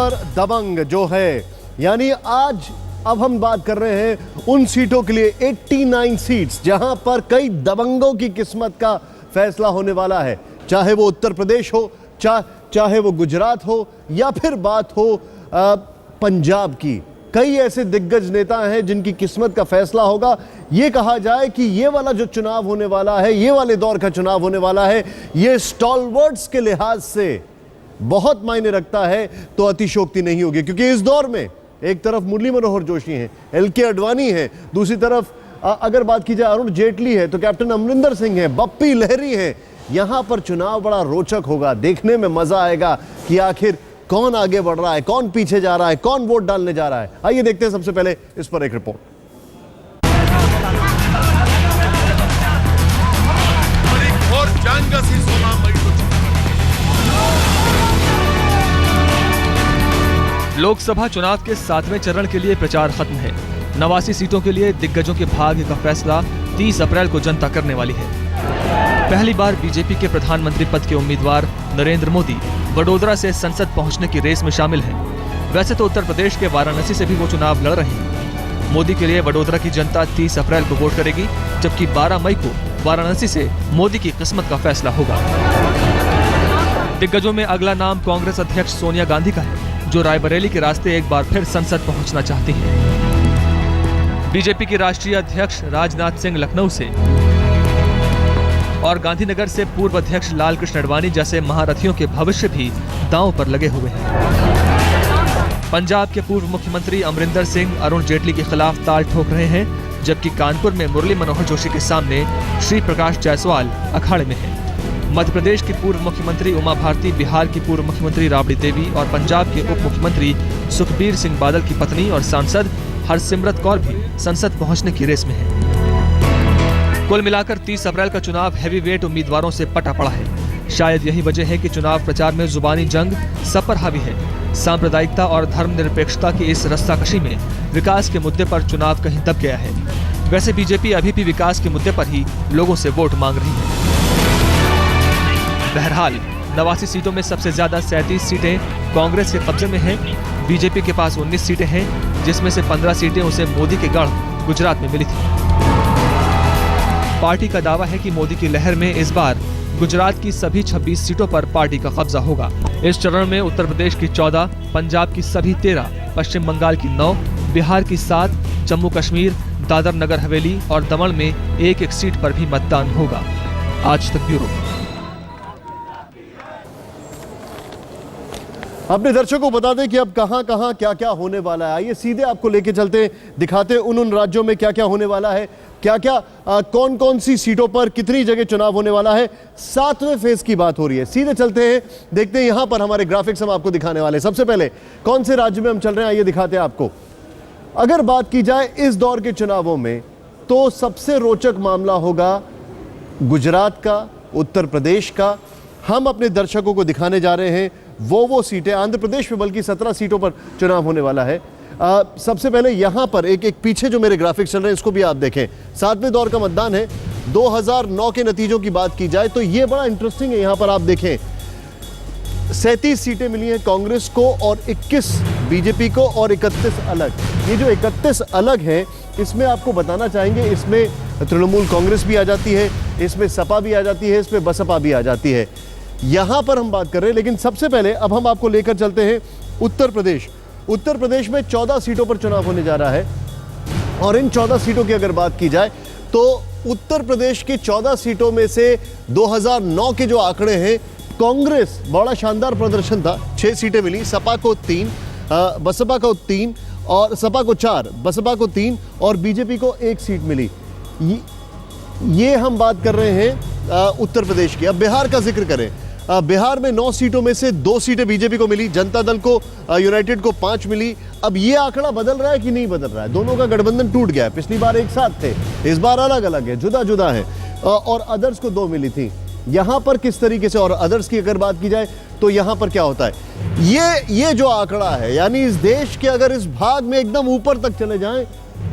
पर दबंग जो है, यानी आज अब हम बात कर रहे हैं उन सीटों के लिए 89 सीट्स जहां पर कई दबंगों की किस्मत का फैसला होने वाला है, चाहे वो उत्तर प्रदेश हो, चाहे वो गुजरात हो या फिर बात हो पंजाब की। कई ऐसे दिग्गज नेता हैं जिनकी किस्मत का फैसला होगा। ये कहा जाए कि ये वाला जो चुनाव होने वाला है, ये वाले दौर का चुनाव होने वाला है, ये स्टॉलवर्ड्स के लिहाज से बहुत मायने रखता है, तो अतिशयोक्ति नहीं होगी। क्योंकि इस दौर में एक तरफ मुरली मनोहर जोशी हैं, एल.के. आडवाणी हैं, दूसरी तरफ अगर बात की जाए अरुण जेटली है, तो कैप्टन अमरिंदर सिंह है, बप्पी लहरी है। यहां पर चुनाव बड़ा रोचक होगा, देखने में मजा आएगा कि आखिर कौन आगे बढ़ रहा है, कौन पीछे जा रहा है, कौन वोट डालने जा रहा है। आइए देखते हैं सबसे पहले इस पर एक रिपोर्ट। लोकसभा चुनाव के 7वें चरण के लिए प्रचार खत्म है। 89 सीटों के लिए दिग्गजों के भाग्य का फैसला 30 अप्रैल को जनता करने वाली है। पहली बार बीजेपी के प्रधानमंत्री पद के उम्मीदवार नरेंद्र मोदी वडोदरा से संसद पहुंचने की रेस में शामिल हैं। वैसे तो उत्तर प्रदेश के वाराणसी से भी वो चुनाव लड़ रहे हैं। मोदी के लिए वडोदरा की जनता 30 अप्रैल को वोट करेगी, जबकि 12 मई को वाराणसी से मोदी की किस्मत का फैसला होगा। दिग्गजों में अगला नाम कांग्रेस अध्यक्ष सोनिया गांधी का है, जो रायबरेली के रास्ते एक बार फिर संसद पहुंचना चाहती हैं। बीजेपी के राष्ट्रीय अध्यक्ष राजनाथ सिंह लखनऊ से और गांधीनगर से पूर्व अध्यक्ष लालकृष्ण आडवाणी जैसे महारथियों के भविष्य भी दांव पर लगे हुए हैं। पंजाब के पूर्व मुख्यमंत्री अमरिंदर सिंह अरुण जेटली के खिलाफ ताल ठोक रहे हैं, जबकि कानपुर में मुरली मनोहर जोशी के सामने श्री प्रकाश जायसवाल अखाड़े में हैं। मध्य प्रदेश की पूर्व मुख्यमंत्री उमा भारती, बिहार की पूर्व मुख्यमंत्री राबड़ी देवी और पंजाब के उप मुख्यमंत्री सुखबीर सिंह बादल की पत्नी और सांसद हरसिमरत कौर भी संसद पहुंचने की रेस में है। कुल मिलाकर 30 अप्रैल का चुनाव हैवीवेट उम्मीदवारों से पटा पड़ा है। शायद यही वजह है कि चुनाव प्रचार में जुबानी जंग सब पर हावी है। सांप्रदायिकता और धर्मनिरपेक्षता की इस रस्साकशी में विकास के मुद्दे पर चुनाव कहीं दब गया है। वैसे बीजेपी अभी भी विकास के मुद्दे पर ही लोगों से वोट मांग रही है। बहरहाल 89 सीटों में सबसे ज्यादा 37 सीटें कांग्रेस के कब्जे में हैं। बीजेपी के पास 19 सीटें हैं, जिसमें से 15 सीटें उसे मोदी के गढ़ गुजरात में मिली थी। पार्टी का दावा है कि मोदी की लहर में इस बार गुजरात की सभी 26 सीटों पर पार्टी का कब्जा होगा। इस चरण में उत्तर प्रदेश की 14, पंजाब की सभी 13, पश्चिम बंगाल की 9, बिहार की 7, जम्मू कश्मीर, दादर नगर हवेली और दमन में एक सीट पर भी मतदान होगा। आज तक ब्यूरो। अपने दर्शकों को बता दें कि अब कहां क्या होने वाला है। आइए सीधे आपको लेके चलते, दिखाते उन राज्यों में क्या होने वाला है, कौन सी सीटों पर कितनी जगह चुनाव होने वाला है। 7वें फेज की बात हो रही है। सीधे चलते हैं, देखते हैं यहां पर हमारे ग्राफिक्स हम आपको दिखाने वाले हैं। सबसे पहले कौन से राज्य में हम चल रहे हैं, आइए दिखाते हैं आपको। अगर बात की जाए इस दौर के चुनावों में, तो सबसे रोचक मामला होगा गुजरात का, उत्तर प्रदेश का। हम अपने दर्शकों को दिखाने जा रहे हैं वो सीटें। आंध्र प्रदेश में बल्कि 17 सीटों पर चुनाव होने वाला है। सबसे पहले यहां पर एक पीछे जो मेरे ग्राफिक्स चल रहे हैं, इसको भी आप देखें। 7वें दौर का मतदान है। 2009 के नतीजों की बात की जाए तो ये बड़ा इंटरेस्टिंग है। यहां पर आप देखें 37 सीटें मिली हैं कांग्रेस को और 21 बीजेपी को और 31 अलग। ये जो 31 अलग है, इसमें आपको बताना चाहेंगे, इसमें तृणमूल कांग्रेस भी आ जाती है, इसमें सपा भी आ जाती है, इसमें बसपा भी आ जाती है। यहां पर हम बात कर रहे हैं। लेकिन सबसे पहले अब हम आपको लेकर चलते हैं उत्तर प्रदेश। उत्तर प्रदेश में 14 सीटों पर चुनाव होने जा रहा है और इन 14 सीटों की अगर बात की जाए तो उत्तर प्रदेश की 14 सीटों में से 2009 के जो आंकड़े हैं, कांग्रेस बड़ा शानदार प्रदर्शन था, 6 सीटें मिली, सपा को 3, बसपा को 3 और सपा को 4, बसपा को 3 और बीजेपी को 1 सीट मिली। ये हम बात कर रहे हैं उत्तर प्रदेश की। अब बिहार का जिक्र करें। बिहार में 9 सीटों में से 2 सीटें बीजेपी को मिली, जनता दल को, यूनाइटेड को 5 मिली। अब ये आंकड़ा बदल रहा है कि नहीं बदल रहा है? दोनों का गठबंधन टूट गया है। पिछली बार एक साथ थे, इस बार अलग अलग है, जुदा जुदा है। और अदर्स को 2 मिली थी। यहां पर किस तरीके से, और अदर्स की अगर बात की जाए तो यहां पर क्या होता है, ये जो आंकड़ा है, यानी इस देश के अगर इस भाग में एकदम ऊपर तक चले जाएं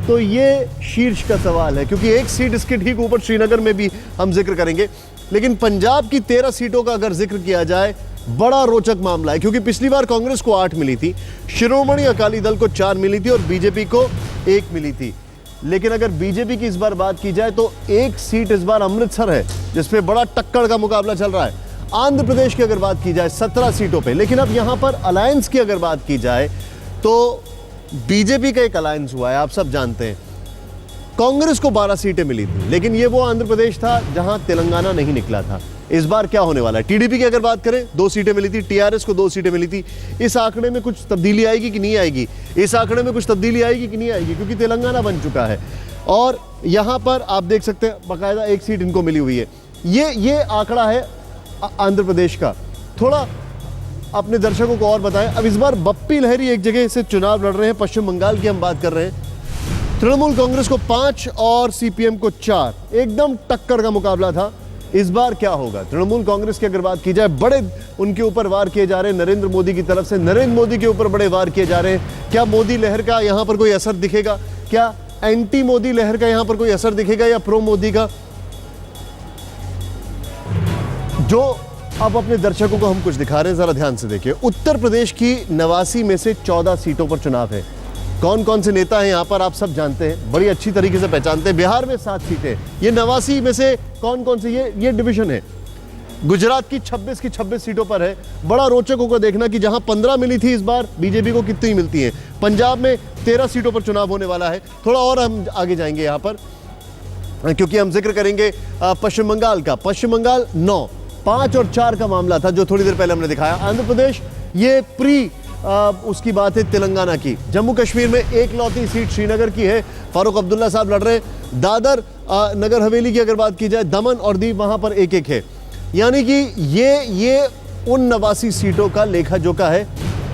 तो ये शीर्ष का सवाल है, क्योंकि 1 सीट इसके ठीक ऊपर श्रीनगर में भी हम जिक्र करेंगे। लेकिन पंजाब की 13 सीटों का अगर जिक्र किया जाए बड़ा रोचक मामला है, क्योंकि पिछली बार कांग्रेस को 8 मिली थी, शिरोमणि अकाली दल को 4 मिली थी और बीजेपी को 1 मिली थी। लेकिन अगर बीजेपी की इस बार बात की जाए तो एक सीट इस बार अमृतसर है, जिसपे बड़ा टक्कर का मुकाबला चल रहा है। आंध्र प्रदेश की अगर बात की जाए 17 सीटों पे, लेकिन अब यहां पर अलायंस की अगर बात की जाए तो बीजेपी का एक अलायंस हुआ है, आप सब जानते हैं। कांग्रेस को 12 सीटें मिली थी, लेकिन ये वो आंध्र प्रदेश था जहां तेलंगाना नहीं निकला था। इस बार क्या होने वाला है? टीडीपी की अगर बात करें 2 सीटें मिली थी, टीआरएस को 2 सीटें मिली थी। इस आंकड़े में कुछ तब्दीली आएगी कि नहीं आएगी? इस आंकड़े में कुछ तब्दीली आएगी कि नहीं आएगी? क्योंकि तेलंगाना बन चुका है और यहां पर आप देख सकते हैं बाकायदा 1 सीट इनको मिली हुई है। ये आंकड़ा है आंध्र प्रदेश का। थोड़ा अपने दर्शकों को और बताएं। अब इस बार बप्पी लहरी एक जगह से चुनाव लड़ रहे हैं, पश्चिम बंगाल की हम बात कर रहे हैं। तृणमूल कांग्रेस को 5 और सीपीएम को 4, एकदम टक्कर का मुकाबला था। इस बार क्या होगा? तृणमूल कांग्रेस की अगर बात की जाए, बड़े उनके ऊपर वार किए जा रहे हैं नरेंद्र मोदी की तरफ से, नरेंद्र मोदी के ऊपर बड़े वार किए जा रहे हैं। क्या मोदी लहर का यहां पर कोई असर दिखेगा? क्या एंटी मोदी लहर का यहां पर कोई असर दिखेगा या प्रो मोदी का? जो अब अपने दर्शकों को हम कुछ दिखा रहे हैं, जरा ध्यान से देखिए। उत्तर प्रदेश की 89 में से 14 सीटों पर चुनाव है। कौन कौन से नेता हैं यहां पर आप सब जानते हैं, बड़ी अच्छी तरीके से पहचानते हैं। बिहार में 7 सीटें, ये 89 में से कौन कौन से ये डिवीजन है। गुजरात की 26 की 26 सीटों पर है। बड़ा रोचक होगा देखना कि जहां 15 मिली थी, इस बार बीजेपी को कितनी मिलती हैं। पंजाब में 13 सीटों पर चुनाव होने वाला है। थोड़ा और हम आगे जाएंगे यहां पर, क्योंकि हम जिक्र करेंगे पश्चिम बंगाल का। पश्चिम बंगाल 9, 5 और 4 का मामला था जो थोड़ी देर पहले हमने दिखाया। आंध्र प्रदेश ये उसकी बात है तेलंगाना की। जम्मू कश्मीर में एकलौती सीट श्रीनगर की है, फारूक अब्दुल्ला साहब लड़ रहे हैं। दादर नगर हवेली की अगर बात की जाए, दमन और दीव वहां पर 1-1 है। यानी कि ये उन 89 सीटों का लेखा जोखा है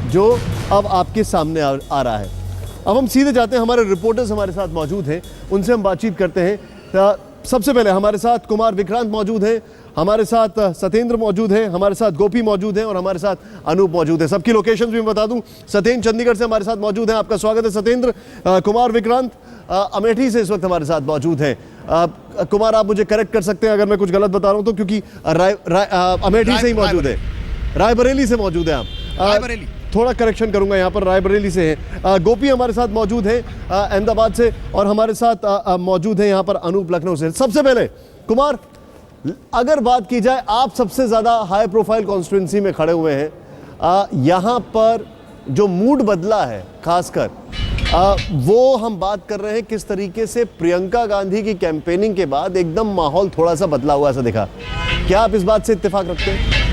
जो अब आपके सामने आ रहा है। अब हम सीधे जाते हैं, हमारे रिपोर्टर्स हमारे साथ मौजूद हैं, उनसे हम बातचीत करते हैं। सबसे पहले हमारे साथ कुमार विक्रांत मौजूद हैं, हमारे साथ सत्येंद्र मौजूद हैं, हमारे साथ गोपी मौजूद हैं और हमारे साथ अनूप मौजूद है। सबकी लोकेशंस भी मैं बता दूं। सत्येंद्र चंडीगढ़ से हमारे साथ मौजूद हैं, आपका स्वागत है सत्येंद्र। कुमार विक्रांत अमेठी से इस वक्त हमारे साथ मौजूद हैं। कुमार, आप मुझे करेक्ट कर सकते हैं अगर मैं कुछ गलत बता रहा हूं तो, क्योंकि अमेठी से ही मौजूद है, रायबरेली से मौजूद है आप। थोड़ा करेक्शन करूंगा, यहाँ पर रायबरेली से हैं। गोपी हमारे साथ मौजूद हैं अहमदाबाद से, और हमारे साथ मौजूद हैं यहाँ पर अनूप लखनऊ से। सबसे पहले कुमार, अगर बात की जाए, आप सबसे ज़्यादा हाई प्रोफाइल कॉन्स्टिट्यूंसी में खड़े हुए हैं। यहाँ पर जो मूड बदला है खासकर, वो हम बात कर रहे हैं किस तरीके से प्रियंका गांधी की कैंपेनिंग के बाद एकदम माहौल थोड़ा सा बदला हुआ ऐसा दिखा। क्या आप इस बात से इत्तेफाक रखते हैं?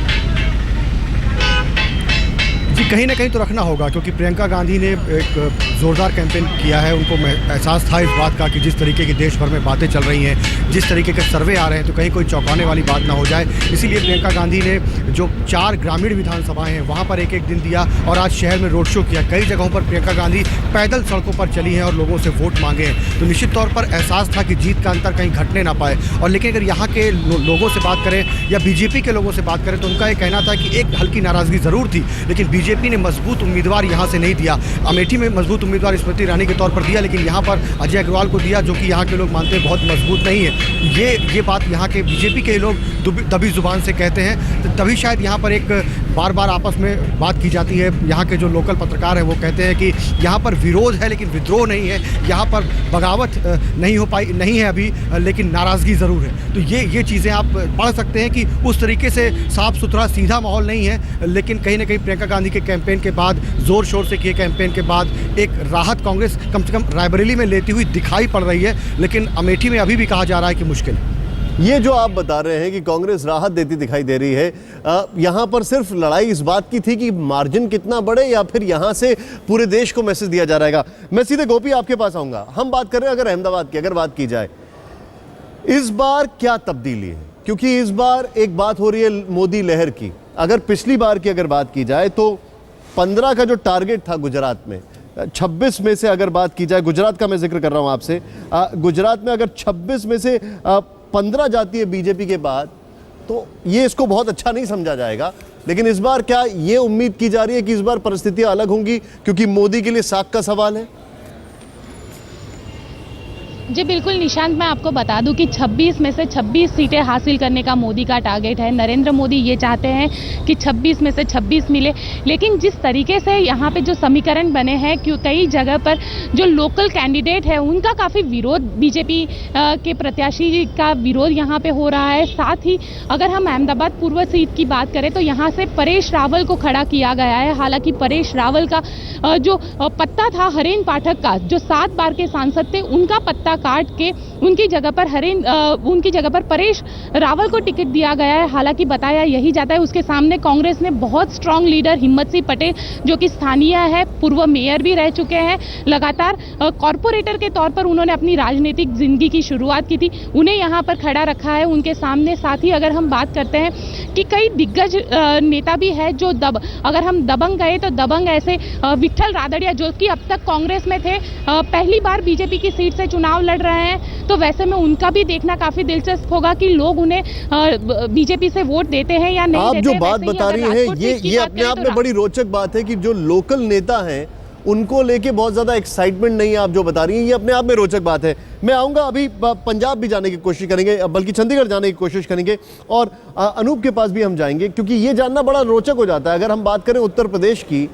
जी, कहीं ना कहीं तो रखना होगा, क्योंकि प्रियंका गांधी ने एक ज़ोरदार कैंपेन किया है। उनको एहसास था इस बात का कि जिस तरीके की देश भर में बातें चल रही हैं, जिस तरीके के सर्वे आ रहे हैं, तो कहीं कोई चौंकाने वाली बात ना हो जाए। इसीलिए प्रियंका गांधी ने जो 4 ग्रामीण विधानसभाएं हैं वहाँ पर एक दिन दिया और आज शहर में रोड शो किया। कई जगहों पर प्रियंका गांधी पैदल सड़कों पर चली हैं और लोगों से वोट मांगे हैं। तो निश्चित तौर पर एहसास था कि जीत का अंतर कहीं घटने ना पाए। और लेकिन अगर यहाँ के लोगों से बात करें या बीजेपी के लोगों से बात करें, तो उनका ये कहना था कि एक हल्की नाराज़गी ज़रूर थी, लेकिन बीजेपी ने मजबूत उम्मीदवार यहाँ से नहीं दिया। अमेठी में मजबूत उम्मीदवार स्मृति ईरानी के तौर पर दिया, लेकिन यहाँ पर अजय अग्रवाल को दिया, जो कि यहाँ के लोग मानते हैं बहुत मजबूत नहीं है। ये बात यहाँ के बीजेपी के लोग दबी जुबान से कहते हैं। तो तभी शायद यहाँ पर एक बार बार आपस में बात की जाती है। यहाँ के जो लोकल पत्रकार हैं वो कहते हैं कि यहाँ पर विरोध है लेकिन विद्रोह नहीं है, यहाँ पर बगावत नहीं है अभी, लेकिन नाराज़गी ज़रूर है। तो ये चीज़ें आप पढ़ सकते हैं कि उस तरीके से साफ सुथरा सीधा माहौल नहीं है। लेकिन कहीं ना कहीं प्रियंका गांधी के कैंपेन के बाद, ज़ोर शोर से किए कैंपेन के बाद, एक राहत कांग्रेस कम से कम रायबरेली में लेती हुई दिखाई पड़ रही है। लेकिन अमेठी में अभी भी कहा जा रहा है कि मुश्किल है। ये जो आप बता रहे हैं कि कांग्रेस राहत देती दिखाई दे रही है, यहाँ पर सिर्फ लड़ाई इस बात की थी कि मार्जिन कितना बढ़े, या फिर यहाँ से पूरे देश को मैसेज दिया जा रहेगा? मैं सीधे गोपी आपके पास आऊँगा। हम बात कर रहे हैं अगर अहमदाबाद की अगर बात की जाए, इस बार क्या तब्दीली है? क्योंकि इस बार एक बात हो रही है मोदी लहर की। अगर पिछली बार की अगर बात की जाए तो 15 का जो टारगेट था गुजरात में, 26 में से अगर बात की जाए, गुजरात का मैं जिक्र कर रहा हूं आपसे, गुजरात में अगर 26 में से 15 जाती है बीजेपी के बाद, तो ये इसको बहुत अच्छा नहीं समझा जाएगा। लेकिन इस बार क्या ये उम्मीद की जा रही है कि इस बार परिस्थितियां अलग होंगी, क्योंकि मोदी के लिए साख का सवाल है? जी बिल्कुल निशांत, मैं आपको बता दूं कि 26 में से 26 सीटें हासिल करने का मोदी का टारगेट है। नरेंद्र मोदी ये चाहते हैं कि 26 में से 26 मिले, लेकिन जिस तरीके से यहाँ पे जो समीकरण बने हैं, क्यों कई जगह पर जो लोकल कैंडिडेट है उनका काफ़ी विरोध, बीजेपी के प्रत्याशी का विरोध यहाँ पे हो रहा है। साथ ही अगर हम अहमदाबाद पूर्व सीट की बात करें तो यहाँ से परेश रावल को खड़ा किया गया है। हालांकि परेश रावल का जो पत्ता था हरेन पाठक का, जो 7 बार के सांसद थे, उनका पत्ता काट के उनकी जगह पर परेश रावल को टिकट दिया गया है। हालांकि बताया यही जाता है उसके सामने कांग्रेस ने बहुत स्ट्रांग लीडर हिम्मत सिंह पटेल, जो कि स्थानीय है, पूर्व मेयर भी रह चुके हैं, लगातार कॉरपोरेटर के तौर पर उन्होंने अपनी राजनीतिक जिंदगी की शुरुआत की थी, उन्हें यहाँ पर खड़ा रखा है उनके सामने। साथ ही अगर हम बात करते हैं कि कई दिग्गज नेता भी है जो अगर हम दबंग गए तो दबंग ऐसे विठल रादड़िया, जो कि अब तक कांग्रेस में थे, पहली बार बीजेपी की सीट से चुनाव लड़ रहे हैं, तो वैसे में उनका भी देखना काफी दिलचस्प होगा कि लोग उन्हें बीजेपी से वोट देते हैं या नहीं आप देते। जो बात बता रही हैं ये अपने आप में बड़ी रोचक बात है कि जो लोकल नेता हैं उनको लेके बहुत ज्यादा एक्साइटमेंट नहीं है। आप जो बता रही हैं ये अपने आप में रोचक बात है। मैं आऊंगा, अभी पंजाब भी जाने की कोशिश करेंगे, बल्कि चंडीगढ़ जाने की कोशिश करेंगे, और अनूप के पास भी हम जाएंगे, क्योंकि ये जानना बड़ा रोचक हो जाता है। अगर हम बात करें उत्तर प्रदेश की,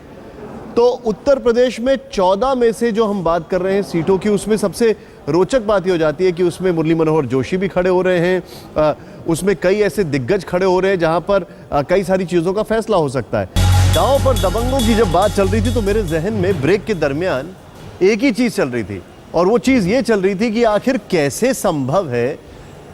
तो उत्तर प्रदेश में 14 में से जो हम बात कर रहे हैं सीटों की, उसमें सबसे रोचक बात ये हो जाती है कि उसमें मुरली मनोहर जोशी भी खड़े हो रहे हैं, उसमें कई ऐसे दिग्गज खड़े हो रहे हैं जहां पर कई सारी चीज़ों का फैसला हो सकता है। दांव पर दबंगों की जब बात चल रही थी तो मेरे जहन में ब्रेक के दरमियान एक ही चीज़ चल रही थी, और वो चीज़ ये चल रही थी कि आखिर कैसे संभव है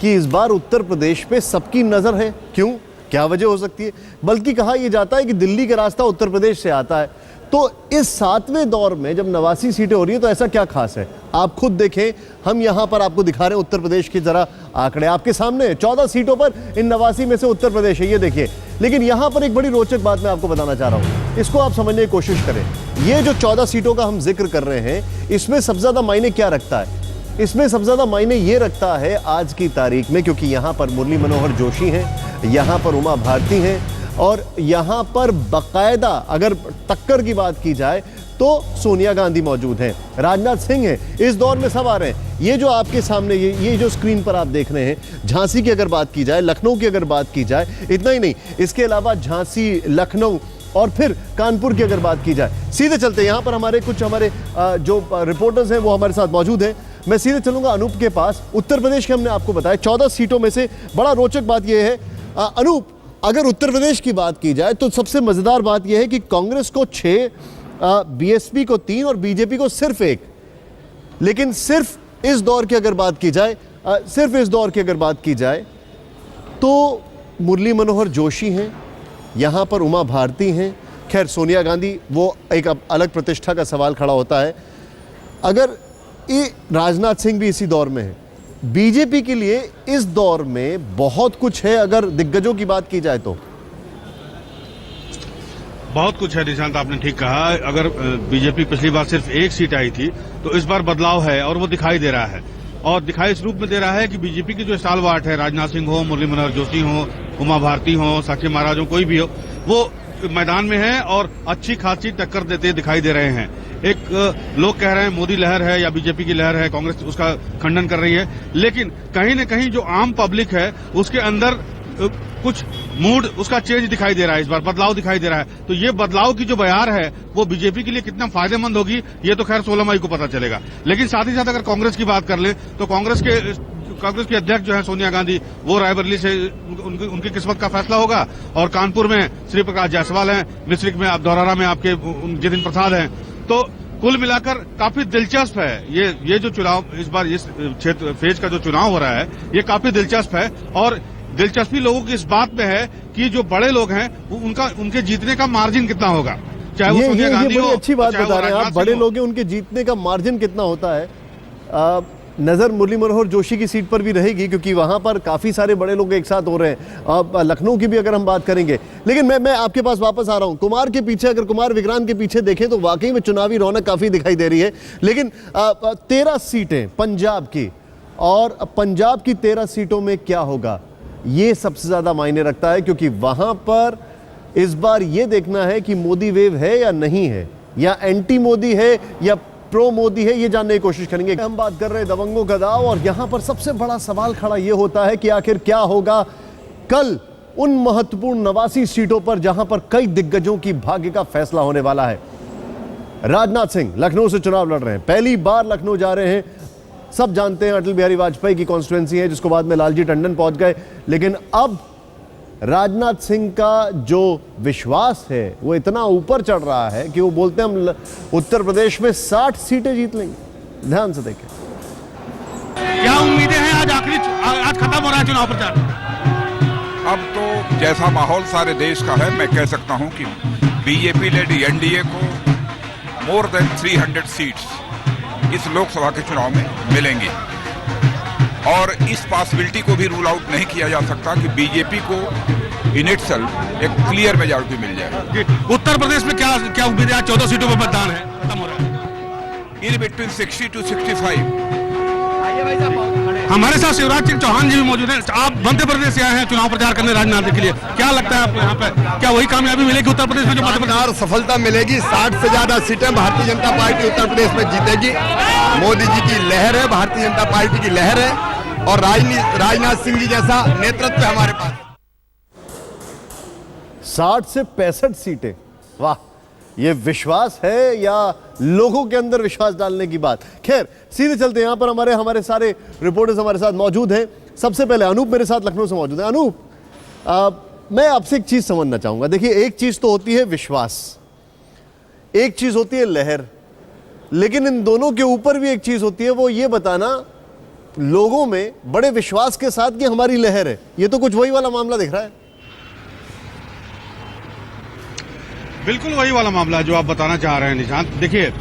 कि इस बार उत्तर प्रदेश पे सबकी नज़र है। क्यों, क्या वजह हो सकती है? बल्कि कहा यह जाता है कि दिल्ली का रास्ता उत्तर प्रदेश से आता है। तो इस 7वें दौर में जब 89 सीटें हो रही है तो ऐसा क्या खास है? आप खुद देखें, हम यहां पर आपको दिखा रहे हैं उत्तर प्रदेश की जरा आंकड़े आपके सामने। 14 सीटों पर इन 89 में से उत्तर प्रदेश है, ये देखिए। लेकिन यहां पर एक बड़ी रोचक बात मैं आपको बताना चाह रहा हूं, इसको आप समझने की कोशिश करें। ये जो 14 सीटों का हम जिक्र कर रहे हैं, इसमें सबसे ज्यादा मायने क्या रखता है? इसमें सबसे ज्यादा मायने ये रखता है आज की तारीख में, क्योंकि यहां पर मुरली मनोहर जोशी हैं, यहां पर उमा भारती हैं, और यहां पर बकायदा अगर टक्कर की बात की जाए तो सोनिया गांधी मौजूद हैं, राजनाथ सिंह हैं। इस दौर में सब आ रहे हैं। ये जो आपके सामने ये जो स्क्रीन पर आप देख रहे हैं, झांसी की अगर बात की जाए, लखनऊ की अगर बात की जाए, इतना ही नहीं, इसके अलावा झांसी, लखनऊ और फिर कानपुर की अगर बात की जाए। सीधे चलते हैं, यहाँ पर हमारे जो रिपोर्टर्स हैं वो हमारे साथ मौजूद हैं। मैं सीधे चलूंगा अनूप के पास। उत्तर प्रदेश के हमने आपको बताया 14 सीटों में से बड़ा रोचक बात यह है, अनूप, अगर उत्तर प्रदेश की बात की जाए तो सबसे मजेदार बात यह है कि कांग्रेस को 6, बीएसपी को 3 और बीजेपी को सिर्फ 1। लेकिन सिर्फ इस दौर की अगर बात की जाए तो मुरली मनोहर जोशी हैं, यहां पर उमा भारती हैं, खैर सोनिया गांधी वो एक अलग प्रतिष्ठा का सवाल खड़ा होता है। अगर ये राजनाथ सिंह भी इसी दौर में है, बीजेपी के लिए इस दौर में बहुत कुछ है। अगर दिग्गजों की बात की जाए तो बहुत कुछ है निशांत, आपने ठीक कहा। अगर बीजेपी पिछली बार सिर्फ 1 सीट आई थी तो इस बार बदलाव है, और वो दिखाई दे रहा है, और दिखाई इस रूप में दे रहा है कि बीजेपी की जो स्टालवार्ट है, राजनाथ सिंह हो, मुरली मनोहर जोशी हो, उमा भारती हो, साक्षी महाराज हो, कोई भी हो, वो मैदान में है और अच्छी खासी टक्कर देते दिखाई दे रहे हैं। एक लोग कह रहे हैं मोदी लहर है या बीजेपी की लहर है, कांग्रेस उसका खंडन कर रही है, लेकिन कहीं न कहीं जो आम पब्लिक है उसके अंदर कुछ मूड उसका चेंज दिखाई दे रहा है, इस बार बदलाव दिखाई दे रहा है। तो ये बदलाव की जो बयार है वो बीजेपी के लिए कितना फायदेमंद होगी ये तो खैर 16 मई को पता चलेगा। लेकिन साथ ही साथ अगर कांग्रेस की बात कर ले तो कांग्रेस की अध्यक्ष जो है सोनिया गांधी, वो रायबरेली से उनकी किस्मत का फैसला होगा, और कानपुर में श्री प्रकाश जायसवाल हैं, मिश्रिक में धौरहरा में आपके जितिन प्रसाद हैं। तो कुल मिलाकर काफी दिलचस्प है ये जो चुनाव इस बार इस क्षेत्र फेज का जो चुनाव हो रहा है, ये काफी दिलचस्प है। और दिलचस्पी लोगों की इस बात में है कि जो बड़े लोग हैं उनके जीतने का मार्जिन कितना होगा, चाहे वो सोनिया गांधी हो। बड़ी अच्छी बात बता रहे हैं आप, बड़े लोग हैं, उनके जीतने का मार्जिन कितना होता है। नजर मुरली मनोहर जोशी की सीट पर भी रहेगी, क्योंकि वहां पर काफी सारे बड़े लोग एक साथ हो रहे हैं। लखनऊ की भी अगर हम बात करेंगे, लेकिन मैं आपके पास वापस आ रहा हूं। कुमार के पीछे, अगर कुमार विक्रांत के पीछे देखें तो वाकई में चुनावी रौनक काफी दिखाई दे रही है। लेकिन 13 सीटें पंजाब की, और पंजाब की 13 सीटों में क्या होगा ये सबसे ज्यादा मायने रखता है, क्योंकि वहां पर इस बार यह देखना है कि मोदी वेव है या नहीं है, या एंटी मोदी है या प्रो मोदी है, ये जानने की कोशिश करेंगे। हम बात कर रहे हैं दबंगों का दाव, और यहां पर सबसे बड़ा सवाल खड़ा यह होता है कि आखिर क्या होगा कल उन महत्वपूर्ण 89 सीटों पर जहां पर कई दिग्गजों की भाग्य का फैसला होने वाला है। राजनाथ सिंह लखनऊ से चुनाव लड़ रहे हैं, पहली बार लखनऊ जा रहे हैं। सब जानते हैं अटल बिहारी वाजपेयी की कॉन्स्टिट्यूएंसी है, जिसको बाद में लालजी टंडन पहुंच गए, लेकिन अब राजनाथ सिंह का जो विश्वास है वो इतना ऊपर चढ़ रहा है कि वो बोलते हैं हम उत्तर प्रदेश में 60 सीटें जीत लेंगे। ध्यान से देखें क्या उम्मीदें हैं। आज खत्म हो रहा है चुनाव प्रचार। अब तो जैसा माहौल सारे देश का है, मैं कह सकता हूं कि बीजेपी लेड एनडीए को मोर देन 300 सीट्स इस लोकसभा के चुनाव में मिलेंगी, और इस पॉसिबिलिटी को भी रूल आउट नहीं किया जा सकता कि बीजेपी को इन इटसेल्फ एक क्लियर मेजॉरिटी मिल जाए। उत्तर प्रदेश में क्या उम्मीद है। 14 सीटों पर मतदान है, खत्म हो रहा है। In between 60 to 65। हमारे साथ शिवराज सिंह चौहान जी भी मौजूद हैं। आप मध्य प्रदेश से आए हैं चुनाव प्रचार करने राजनाथ जी के लिए, क्या लगता है आपको यहाँ पे क्या वही कामयाबी मिलेगी उत्तर प्रदेश में जो मध्य प्रदेश? सफलता मिलेगी। 60 से ज्यादा सीटें भारतीय जनता पार्टी उत्तर प्रदेश में जीतेगी। मोदी जी की लहर है, भारतीय जनता पार्टी की लहर है, और राजनाथ सिंह जी जैसा नेतृत्व है हमारे पास। 60 से 65 सीटें, वाह, ये विश्वास है या लोगों के अंदर विश्वास डालने की बात। खैर सीधे चलते हैं, यहां पर हमारे सारे रिपोर्टर्स हमारे साथ मौजूद हैं। सबसे पहले अनूप मेरे साथ लखनऊ से मौजूद है। अनूप, मैं आपसे एक चीज समझना चाहूंगा। देखिए, एक चीज तो होती है विश्वास, एक चीज होती है लहर, लेकिन इन दोनों के ऊपर भी एक चीज होती है, वो ये बताना लोगों में बड़े विश्वास के साथ कि हमारी लहर है। ये तो कुछ वही वाला मामला दिख रहा है। बिल्कुल वही वाला मामला है जो आप बताना चाह रहे हैं निशांत। देखिए,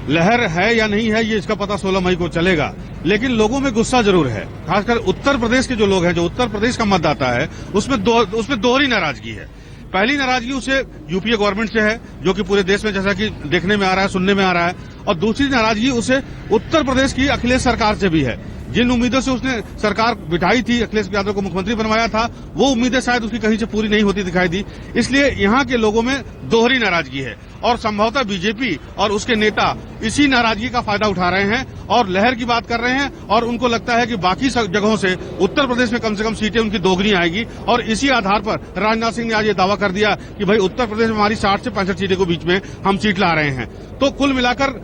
लहर है या नहीं है ये इसका पता 16 मई को चलेगा, लेकिन लोगों में गुस्सा जरूर है। खासकर उत्तर प्रदेश के जो लोग हैं, जो उत्तर प्रदेश का मतदाता है, उसमें दोहरी नाराजगी है। पहली नाराजगी उसे यूपीए गवर्नमेंट से है, जो कि पूरे देश में जैसा कि देखने में आ रहा है, सुनने में आ रहा है, और दूसरी नाराजगी उसे उत्तर प्रदेश की अखिलेश सरकार से भी है। जिन उम्मीदों से उसने सरकार बिठाई थी, अखिलेश यादव को मुख्यमंत्री बनवाया था, वो उम्मीदें शायद उसकी कहीं से पूरी नहीं होती दिखाई दी। इसलिए यहाँ के लोगों में दोहरी नाराजगी है, और संभवतः बीजेपी और उसके नेता इसी नाराजगी का फायदा उठा रहे हैं और लहर की बात कर रहे हैं, और उनको लगता है कि बाकी जगहों से उत्तर प्रदेश में कम से कम सीटें उनकी दोगुनी आएगी। और इसी आधार पर राजनाथ सिंह ने आज ये दावा कर दिया कि भाई उत्तर प्रदेश में हमारी 60 से 65 सीटें के बीच में हम सीट ला रहे हैं। तो कुल मिलाकर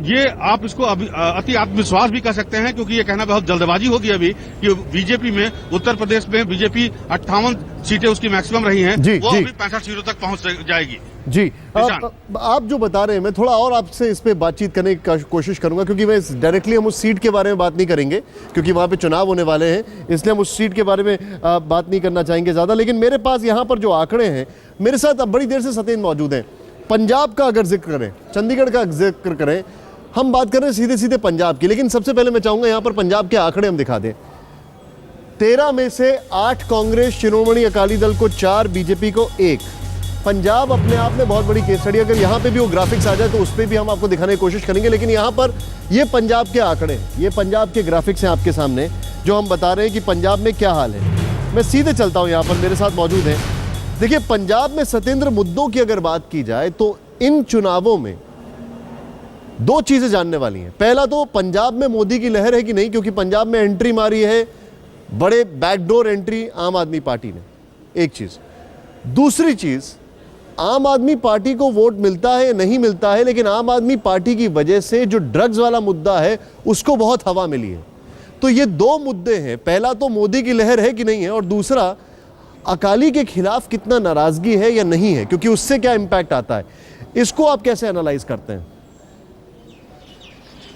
ये आप इसको अति आत्मविश्वास भी कह सकते हैं, क्योंकि ये कहना बहुत जल्दबाजी होगी अभी कि बीजेपी में उत्तर प्रदेश में बीजेपी 58 सीटें उसकी मैक्सिमम रही हैं, वो अभी 65 सीटों तक पहुंच जाएगी। जी, आप जो बता रहे हैं, मैं थोड़ा और आपसे इस पे बातचीत करने की कोशिश करूंगा, क्योंकि मैं डायरेक्टली हम उस सीट के बारे में बात नहीं करेंगे, क्योंकि वहां पे चुनाव होने वाले हैं, इसलिए हम उस सीट के बारे में बात नहीं करना चाहेंगे ज्यादा। लेकिन मेरे पास यहाँ पर जो आंकड़े हैं, मेरे साथ अब बड़ी देर से सत्येंद्र मौजूद हैं। पंजाब का अगर जिक्र करें, चंडीगढ़ का जिक्र करें, हम बात कर रहे हैं सीधे सीधे पंजाब की, लेकिन सबसे पहले मैं चाहूंगा यहाँ पर पंजाब के आंकड़े हम दिखा दें। 13 में से 8 कांग्रेस, शिरोमणि अकाली दल को 4, बीजेपी को 1। पंजाब अपने आप में बहुत बड़ी केस स्टडी, अगर यहाँ पे भी वो ग्राफिक्स आ जाए तो उस पर भी हम आपको दिखाने की कोशिश करेंगे। लेकिन यहाँ पर ये पंजाब के आंकड़े, ये पंजाब के ग्राफिक्स हैं आपके सामने, जो हम बता रहे हैं कि पंजाब में क्या हाल है। मैं सीधे चलता हूँ, यहाँ पर मेरे साथ मौजूद हैं। देखिए, पंजाब में सत्येंद्र मुद्दों की अगर बात की जाए तो इन चुनावों में 2 चीजें जानने वाली हैं। पहला तो पंजाब में मोदी की लहर है कि नहीं, क्योंकि पंजाब में एंट्री मारी है, बड़े बैकडोर एंट्री आम आदमी पार्टी ने, एक चीज। दूसरी चीज, आम आदमी पार्टी को वोट मिलता है या नहीं मिलता है, लेकिन आम आदमी पार्टी की वजह से जो ड्रग्स वाला मुद्दा है उसको बहुत हवा मिली है। तो ये 2 मुद्दे हैं। पहला तो मोदी की लहर है कि नहीं है, और दूसरा अकाली के खिलाफ कितना नाराजगी है या नहीं है, क्योंकि उससे क्या इंपैक्ट आता है। इसको आप कैसे एनालाइज करते हैं?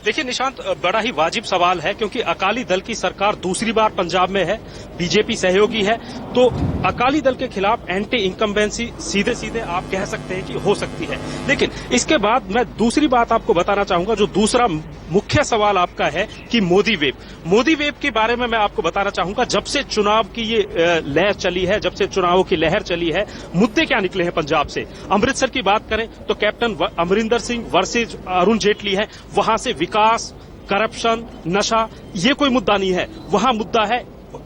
देखिए निशांत, बड़ा ही वाजिब सवाल है, क्योंकि अकाली दल की सरकार दूसरी बार पंजाब में है, बीजेपी सहयोगी है, तो अकाली दल के खिलाफ एंटी इंकम्बेंसी सीधे सीधे आप कह सकते हैं कि हो सकती है। लेकिन इसके बाद मैं दूसरी बात आपको बताना चाहूंगा, जो दूसरा मुख्य सवाल आपका है कि मोदी वेव के बारे में मैं आपको बताना चाहूंगा। जब से चुनाव की ये लहर चली है, जब से चुनावों की लहर चली है, मुद्दे क्या निकले हैं पंजाब से। अमृतसर की बात करें तो कैप्टन अमरिंदर सिंह वर्सेज अरुण जेटली है, वहां से विकास, करप्शन, नशा, ये कोई मुद्दा नहीं है। वहां मुद्दा है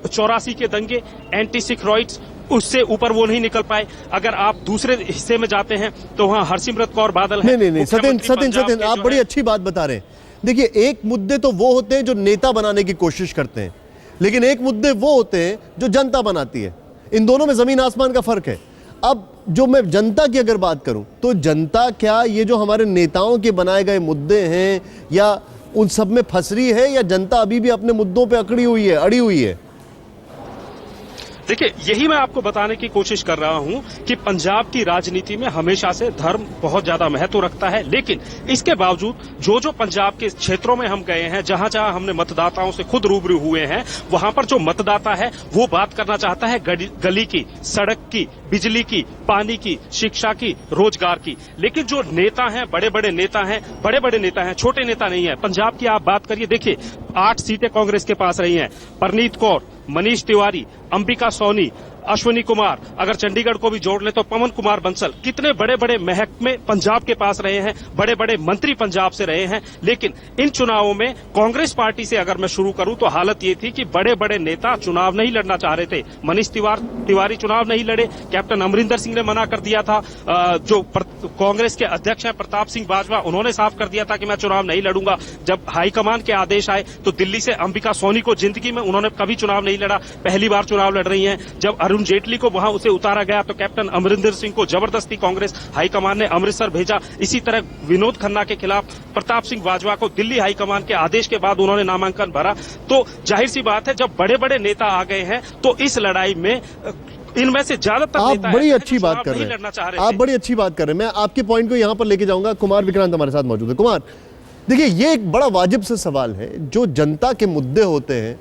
84 के दंगे, एंटी सिख राइट्स, उससे ऊपर वो नहीं निकल पाए। अगर आप दूसरे हिस्से में जाते हैं तो वहां हरसिमरत कौर बादल है। नहीं सत्येंद्र आप बड़ी अच्छी बात बता रहे हैं। देखिए, एक मुद्दे तो वो होते हैं जो नेता बनाने की कोशिश करते हैं, लेकिन एक मुद्दे वो होते हैं जो जनता बनाती है। इन दोनों में जमीन आसमान का फर्क है। अब जो मैं जनता की अगर बात करूं तो जनता क्या ये जो हमारे नेताओं के बनाए गए मुद्दे हैं या उन सब में फंस रही है, या जनता अभी भी अपने मुद्दों पे अड़ी हुई है? देखिए, यही मैं आपको बताने की कोशिश कर रहा हूं कि पंजाब की राजनीति में हमेशा से धर्म बहुत ज्यादा महत्व रखता है, लेकिन इसके बावजूद जो पंजाब के क्षेत्रों में हम गए हैं, जहां जहां हमने मतदाताओं से खुद रूबरू हुए हैं, वहां पर जो मतदाता है वो बात करना चाहता है गली की, सड़क की, बिजली की, पानी की, शिक्षा की, रोजगार की। लेकिन जो नेता हैं, बड़े बड़े नेता हैं, छोटे नेता नहीं है। पंजाब की आप बात करिए, देखिए 8 सीटें कांग्रेस के पास रही हैं। परनीत कौर, मनीष तिवारी, अंबिका सोनी, अश्विनी कुमार, अगर चंडीगढ़ को भी जोड़ ले तो पवन कुमार बंसल, कितने बड़े बड़े महकमे पंजाब के पास रहे हैं, बड़े बड़े मंत्री पंजाब से रहे हैं। लेकिन इन चुनावों में कांग्रेस पार्टी से अगर मैं शुरू करूं तो हालत ये थी कि बड़े बड़े नेता चुनाव नहीं लड़ना चाह रहे थे। मनीष तिवारी चुनाव नहीं लड़े, कैप्टन अमरिंदर सिंह ने मना कर दिया था। जो कांग्रेस के अध्यक्ष हैं प्रताप सिंह बाजवा, उन्होंने साफ कर दिया था कि मैं चुनाव नहीं लड़ूंगा। जब हाईकमान के आदेश आए तो दिल्ली से अंबिका सोनी को जिंदगी में उन्होंने कभी चुनाव नहीं लड़ा, पहली बार चुनाव लड़ रही हैं। जब अरुण जेटली को वहां उसे उतारा गया तो कैप्टन अमरिंदर सिंह को जबरदस्ती कांग्रेस हाईकमान ने अमृतसर भेजा। इसी तरह विनोद खन्ना के खिलाफ प्रताप सिंह बाजवा को दिल्ली हाईकमान के आदेश के बाद उन्होंने नामांकन भरा। तो जाहिर सी बात है, जब बड़े बड़े नेता आ गए हैं तो इस लड़ाई में इनमें से ज्यादातर आप बड़ी अच्छी बात कर रहे हैं। आप बड़ी अच्छी बात कर रहे हैं। मैं आपके पॉइंट को यहां पर लेके जाऊंगा। कुमार विक्रांत हमारे साथ मौजूद है। कुमार, देखिए, ये एक बड़ा वाजिब सा सवाल है। जो जनता के मुद्दे होते हैं,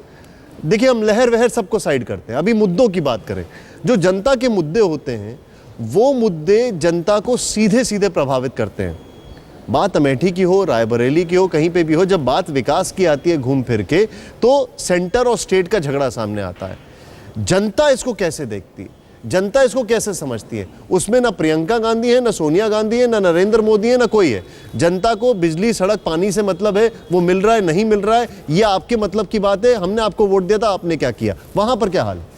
देखिए, हम लहर वहर सबको साइड करते हैं, अभी मुद्दों की बात करें। जो जनता के मुद्दे होते हैं वो मुद्दे जनता को सीधे सीधे प्रभावित करते हैं। बात अमेठी की हो, रायबरेली की हो, कहीं पे भी हो, जब बात विकास की आती है घूम फिर के, तो सेंटर और स्टेट का झगड़ा सामने आता है। जनता इसको कैसे देखती है, जनता इसको कैसे समझती है? उसमें ना प्रियंका गांधी है, ना सोनिया गांधी है, ना नरेंद्र मोदी है, ना कोई है। जनता को बिजली, सड़क, पानी से मतलब है, वो मिल रहा है नहीं मिल रहा है, ये आपके मतलब की बात है। हमने आपको वोट दिया था, आपने क्या किया? वहां पर क्या हाल है?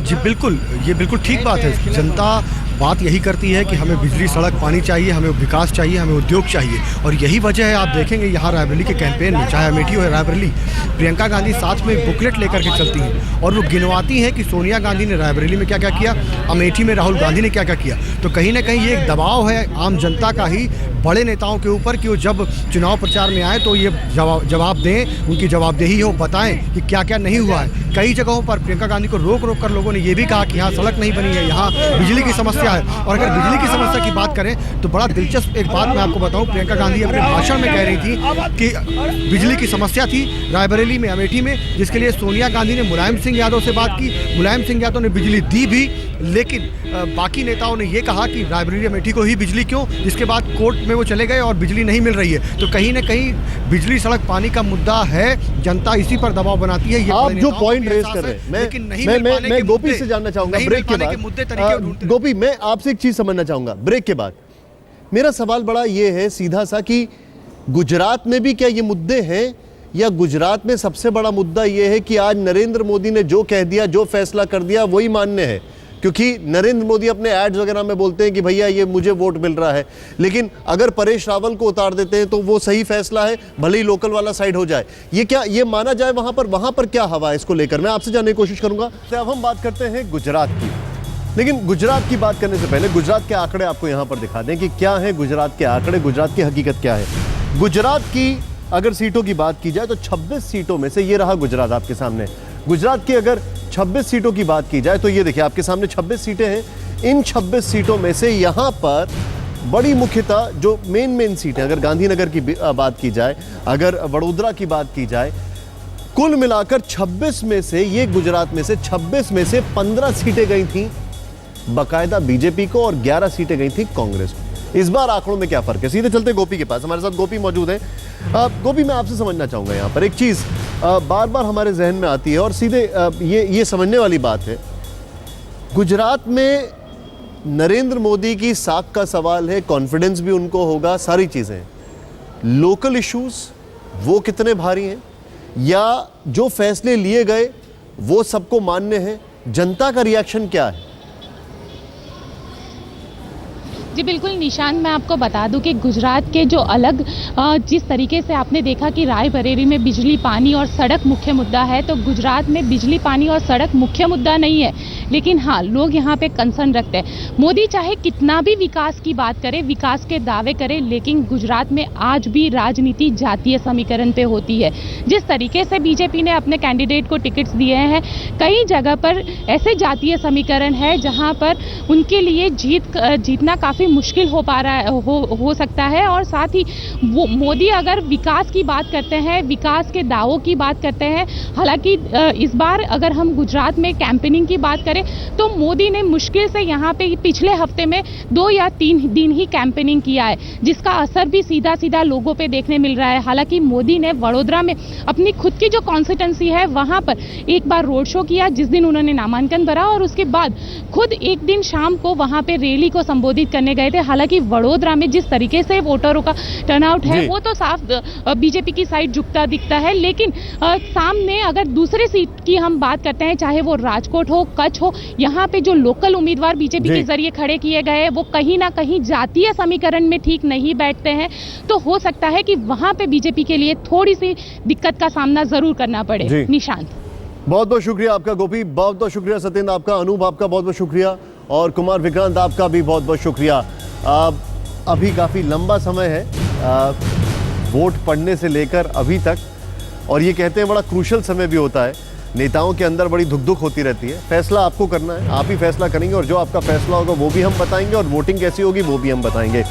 जी बिल्कुल, ये बिल्कुल ठीक बात है। जनता बात यही करती है कि हमें बिजली, सड़क, पानी चाहिए, हमें विकास चाहिए, हमें उद्योग चाहिए। और यही वजह है, आप देखेंगे यहाँ रायबरेली के कैंपेन में, चाहे अमेठी हो या रायबरेली, प्रियंका गांधी साथ में एक बुकलेट लेकर के चलती हैं और वो गिनवाती हैं कि सोनिया गांधी ने रायबरेली में क्या क्या किया, अमेठी में राहुल गांधी ने क्या क्या किया। तो कहीं ना कहीं ये एक दबाव है आम जनता का ही बड़े नेताओं के ऊपर कि वो जब चुनाव प्रचार में आए तो ये जवाब दें, उनकी जवाबदेही हो, बताएं कि क्या क्या नहीं हुआ है। कई जगहों पर प्रियंका गांधी को रोक रोक कर लोगों ने ये भी कहा कि यहाँ सड़क नहीं बनी है, यहाँ बिजली की समस्या है। और अगर बिजली की समस्या की बात करें तो बड़ा दिलचस्प एक बात मैं आपको बताऊं, प्रियंका गांधी अपने भाषण में कह रही थी कि बिजली की समस्या थी रायबरेली में, अमेठी में, जिसके लिए सोनिया गांधी ने मुलायम सिंह यादव से बात की। मुलायम सिंह यादव ने बिजली दी भी, लेकिन बाकी नेताओं ने ये कहा कि रायबरेली अमेठी को ही बिजली क्यों, जिसके बाद कोर्ट में वो चले गए और बिजली नहीं मिल रही है। तो कहीं ना कहीं बिजली, सड़क, पानी का मुद्दा है, जनता इसी पर दबाव बनाती है। ये आप जो पॉइंट रेज कर रहे हैं, मैं गोपी से जानना चाहूंगा ब्रेक के बाद। गोपी, मैं आपसे एक चीज समझना चाहूंगा ब्रेक के बाद। मेरा सवाल बड़ा ये है सीधा सा कि गुजरात में भी क्या ये मुद्दे हैं, या गुजरात में सबसे बड़ा मुद्दा यह है कि आज नरेंद्र मोदी ने जो कह दिया, जो फैसला कर दिया, वही मान्य है? क्योंकि नरेंद्र मोदी अपने एड्स वगैरह में बोलते हैं कि भैया ये मुझे वोट मिल रहा है, लेकिन अगर परेश रावल को उतार देते हैं तो वो सही फैसला है, भले ही लोकल वाला साइड हो जाए। ये क्या ये माना जाए? वहां पर क्या हवा है इसको लेकर? मैं आपसे जानने की कोशिश करूंगा। तो अब हम बात करते हैं गुजरात की, लेकिन गुजरात की बात करने से पहले गुजरात के आंकड़े आपको यहां पर दिखा दें कि क्या है गुजरात के आंकड़े, गुजरात की हकीकत क्या है। गुजरात की अगर सीटों की बात की जाए तो 26 सीटों में से ये रहा गुजरात आपके सामने। गुजरात की अगर 26 सीटों की बात की जाए तो ये देखिए आपके सामने 26 सीटें हैं। इन 26 सीटों में से यहां पर बड़ी मुख्यतः जो मेन सीटें, अगर गांधीनगर की बात की जाए, अगर वडोदरा की बात की जाए, कुल मिलाकर 26 में से, ये गुजरात में से 26 में से 15 सीटें गई थी बाकायदा बीजेपी को और 11 सीटें गई थी कांग्रेस को। इस बार आंकड़ों में क्या फर्क है? सीधे चलते गोपी के पास, हमारे साथ गोपी मौजूद है। गोपी, मैं आपसे समझना चाहूंगा यहाँ पर एक चीज बार बार हमारे जहन में आती है और सीधे ये समझने वाली बात है। गुजरात में नरेंद्र मोदी की साख का सवाल है, कॉन्फिडेंस भी उनको होगा, सारी चीजें। लोकल इश्यूज वो कितने भारी हैं, या जो फैसले लिए गए वो सबको मान्य है। जनता का रिएक्शन क्या है? जी बिल्कुल निशांत, मैं आपको बता दूं कि गुजरात के जो अलग जिस तरीके से आपने देखा कि रायबरेली में बिजली पानी और सड़क मुख्य मुद्दा है, तो गुजरात में बिजली पानी और सड़क मुख्य मुद्दा नहीं है, लेकिन हाँ लोग यहाँ पे कंसर्न रखते हैं। मोदी चाहे कितना भी विकास की बात करे, विकास के दावे करे, लेकिन गुजरात में आज भी राजनीति जातीय समीकरण पे होती है। जिस तरीके से बीजेपी ने अपने कैंडिडेट को टिकट्स दिए हैं, कई जगह पर ऐसे जातीय समीकरण है जहाँ पर उनके लिए जीतना काफ़ी मुश्किल हो पा रहा है, हो सकता है। और साथ ही वो मोदी अगर विकास की बात करते हैं, विकास के दावों की बात करते हैं, हालांकि इस बार अगर हम गुजरात में कैंपेनिंग की बात करें तो मोदी ने मुश्किल से यहाँ पे पिछले हफ्ते में 2 या 3 दिन ही कैंपेनिंग किया है, जिसका असर भी सीधा सीधा लोगों पे देखने मिल रहा है। हालांकि मोदी ने वडोदरा में अपनी खुद की जो कॉन्स्टिट्यूंसी है वहाँ पर एक बार रोड शो किया, जिस दिन उन्होंने नामांकन भरा, और उसके बाद खुद एक दिन शाम को वहाँ पे रैली को संबोधित करने गए थे। हालांकि वडोदरा में जिस तरीके से वोटरों का टर्नआउट है वो तो साफ बीजेपी की साइड झुकता दिखता है, लेकिन सामने अगर दूसरे सीट की हम बात करते हैं, चाहे वो राजकोट हो, कच्छ हो, यहाँ पे जो लोकल उम्मीदवार बीजेपी के जरिए खड़े किए गए वो कहीं ना कहीं जातीय समीकरण में ठीक नहीं बैठते हैं, तो हो सकता है कि वहां पे बीजेपी के लिए थोड़ी सी दिक्कत का सामना जरूर करना पड़े। निशांत, बहुत बहुत शुक्रिया आपका गोपी, बहुत बहुत शुक्रिया सत्येंद्र आपका, अनूप आपका बहुत बहुत शुक्रिया, और कुमार विक्रांत आपका भी बहुत बहुत शुक्रिया। अभी काफ़ी लंबा समय है वोट पड़ने से लेकर अभी तक, और ये कहते हैं बड़ा क्रूशल समय भी होता है। नेताओं के अंदर बड़ी धुक होती रहती है। फैसला आपको करना है, आप ही फैसला करेंगे, और जो आपका फैसला होगा वो भी हम बताएंगे, और वोटिंग कैसी होगी वो भी हम बताएंगे।